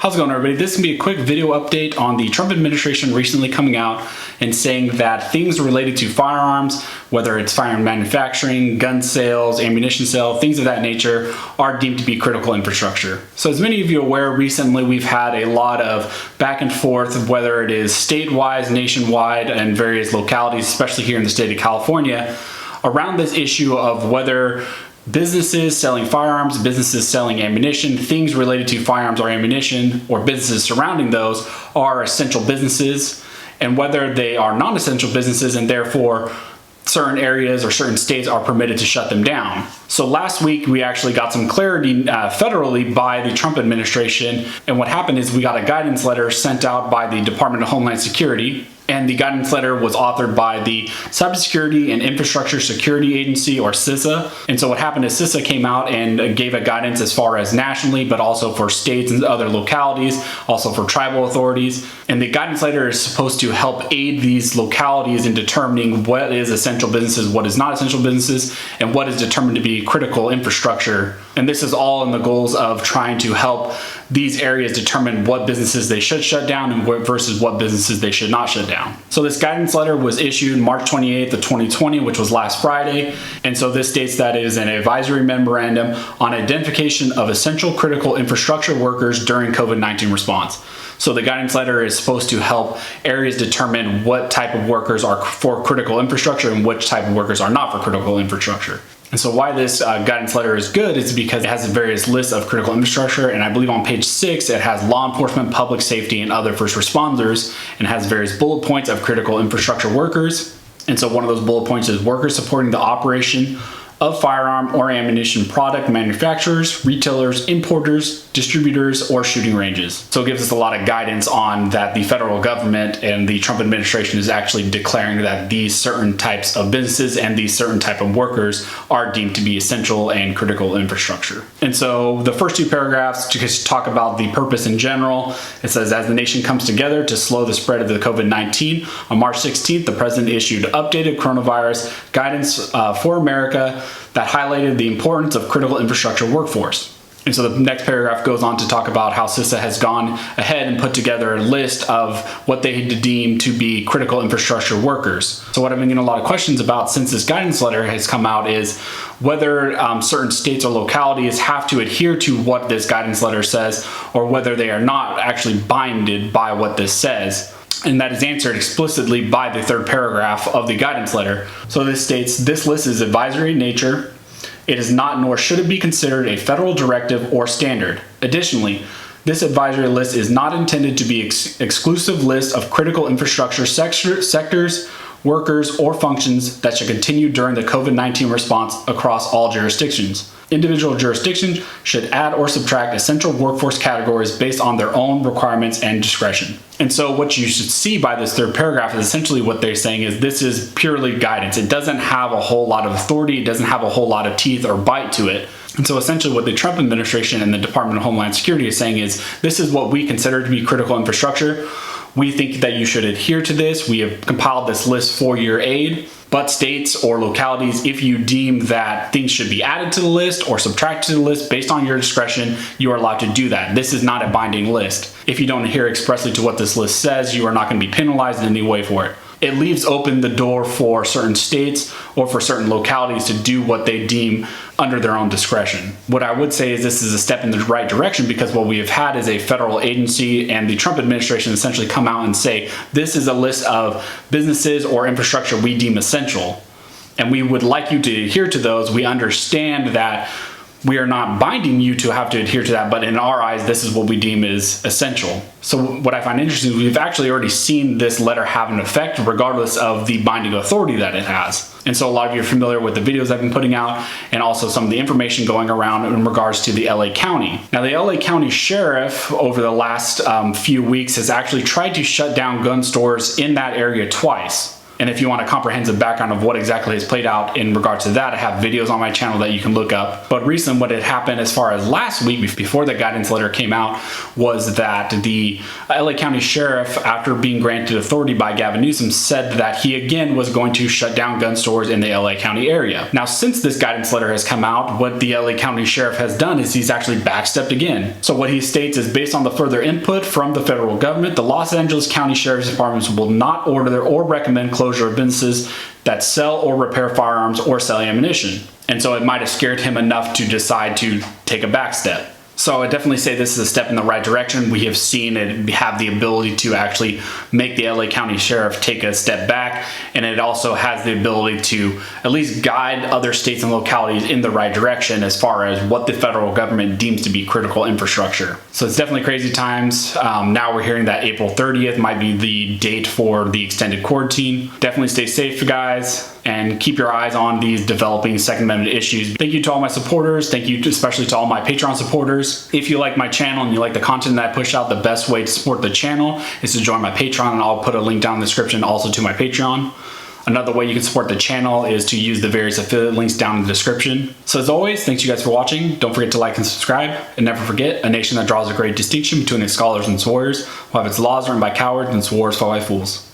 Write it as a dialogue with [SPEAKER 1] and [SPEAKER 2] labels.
[SPEAKER 1] How's it going, everybody? This is going to be a quick video update on the Trump administration recently coming out and saying that things related to firearms, whether it's firearm manufacturing, gun sales, ammunition sales, things of that nature, are deemed to be critical infrastructure. So as many of you are aware, recently we've had a lot of back and forth, whether it is statewide, nationwide, and various localities, especially here in the state of California, around this issue of whether businesses selling firearms, businesses selling ammunition, things related to firearms or ammunition, or businesses surrounding those are essential businesses, and whether they are non-essential businesses and therefore certain areas or certain states are permitted to shut them down. So last week we actually got some clarity federally by the Trump administration, and what happened is we got a guidance letter sent out by the Department of Homeland Security. And the guidance letter was authored by the Cybersecurity and Infrastructure Security Agency, or CISA. And so what happened is CISA came out and gave a guidance as far as nationally, but also for states and other localities, also for tribal authorities. And the guidance letter is supposed to help aid these localities in determining what is essential businesses, what is not essential businesses, and what is determined to be critical infrastructure. And this is all in the goals of trying to help these areas determine what businesses they should shut down and versus what businesses they should not shut down. So this guidance letter was issued March 28th of 2020, which was last Friday. And so this states that it is an advisory memorandum on identification of essential critical infrastructure workers during COVID-19 response. So the guidance letter is supposed to help areas determine what type of workers are for critical infrastructure and which type of workers are not for critical infrastructure. And so why this guidance letter is good is because it has various lists of critical infrastructure, and I believe on page 6 it has law enforcement, public safety, and other first responders, and has various bullet points of critical infrastructure workers. And so one of those bullet points is workers supporting the operation of firearm or ammunition product manufacturers, retailers, importers, distributors, or shooting ranges. So it gives us a lot of guidance on that the federal government and the Trump administration is actually declaring that these certain types of businesses and these certain type of workers are deemed to be essential and critical infrastructure. And so the first two paragraphs just talk about the purpose in general. It says, as the nation comes together to slow the spread of the COVID-19, on March 16th, the president issued updated coronavirus guidance for America that highlighted the importance of critical infrastructure workforce. And so the next paragraph goes on to talk about how CISA has gone ahead and put together a list of what they deem to be critical infrastructure workers. So what I've been getting a lot of questions about since this guidance letter has come out is whether certain states or localities have to adhere to what this guidance letter says, or whether they are not actually binded by what this says. And that is answered explicitly by the third paragraph of the guidance letter. So this states, this list is advisory in nature. It is not, nor should it be considered, a federal directive or standard. Additionally, this advisory list is not intended to be exclusive list of critical infrastructure sectors, workers, or functions that should continue during the COVID-19 response across all jurisdictions. Individual jurisdictions should add or subtract essential workforce categories based on their own requirements and discretion. And so what you should see by this third paragraph is essentially what they're saying is this is purely guidance. It doesn't have a whole lot of authority. It doesn't have a whole lot of teeth or bite to it. And so essentially what the Trump administration and the Department of Homeland Security is saying is this is what we consider to be critical infrastructure. We think that you should adhere to this. We have compiled this list for your aid. But states or localities, if you deem that things should be added to the list or subtracted to the list based on your discretion, you are allowed to do that. This is not a binding list. If you don't adhere expressly to what this list says, you are not going to be penalized in any way for it. It leaves open the door for certain states or for certain localities to do what they deem under their own discretion. What I would say is this is a step in the right direction, because what we have had is a federal agency and the Trump administration essentially come out and say, this is a list of businesses or infrastructure we deem essential, and we would like you to adhere to those. We understand that we are not binding you to have to adhere to that, but in our eyes, this is what we deem is essential. So what I find interesting is we've actually already seen this letter have an effect regardless of the binding authority that it has. And so a lot of you are familiar with the videos I've been putting out and also some of the information going around in regards to the LA County. Now the LA County Sheriff over the last few weeks has actually tried to shut down gun stores in that area twice. And if you want a comprehensive background of what exactly has played out in regards to that, I have videos on my channel that you can look up. But recently what had happened as far as last week before the guidance letter came out was that the LA County Sheriff, after being granted authority by Gavin Newsom, said that he again was going to shut down gun stores in the LA County area. Now, since this guidance letter has come out, what the LA County Sheriff has done is he's actually backstepped again. So what he states is, based on the further input from the federal government, the Los Angeles County Sheriff's Departments will not order or recommend closure of businesses that sell or repair firearms or sell ammunition. And so it might have scared him enough to decide to take a back step. So I definitely say this is a step in the right direction. We have seen it have the ability to actually make the LA County Sheriff take a step back, and it also has the ability to at least guide other states and localities in the right direction as far as what the federal government deems to be critical infrastructure. So it's definitely crazy times. Now we're hearing that April 30th might be the date for the extended quarantine. Definitely stay safe, guys, and keep your eyes on these developing Second Amendment issues. Thank you to all my supporters. Thank you especially to all my Patreon supporters. If you like my channel and you like the content that I push out, the best way to support the channel is to join my Patreon, and I'll put a link down in the description also to my Patreon. Another way you can support the channel is to use the various affiliate links down in the description. So as always, thanks you guys for watching. Don't forget to like and subscribe. And never forget, a nation that draws a great distinction between its scholars and its warriors will have its laws written by cowards and its wars fought by fools.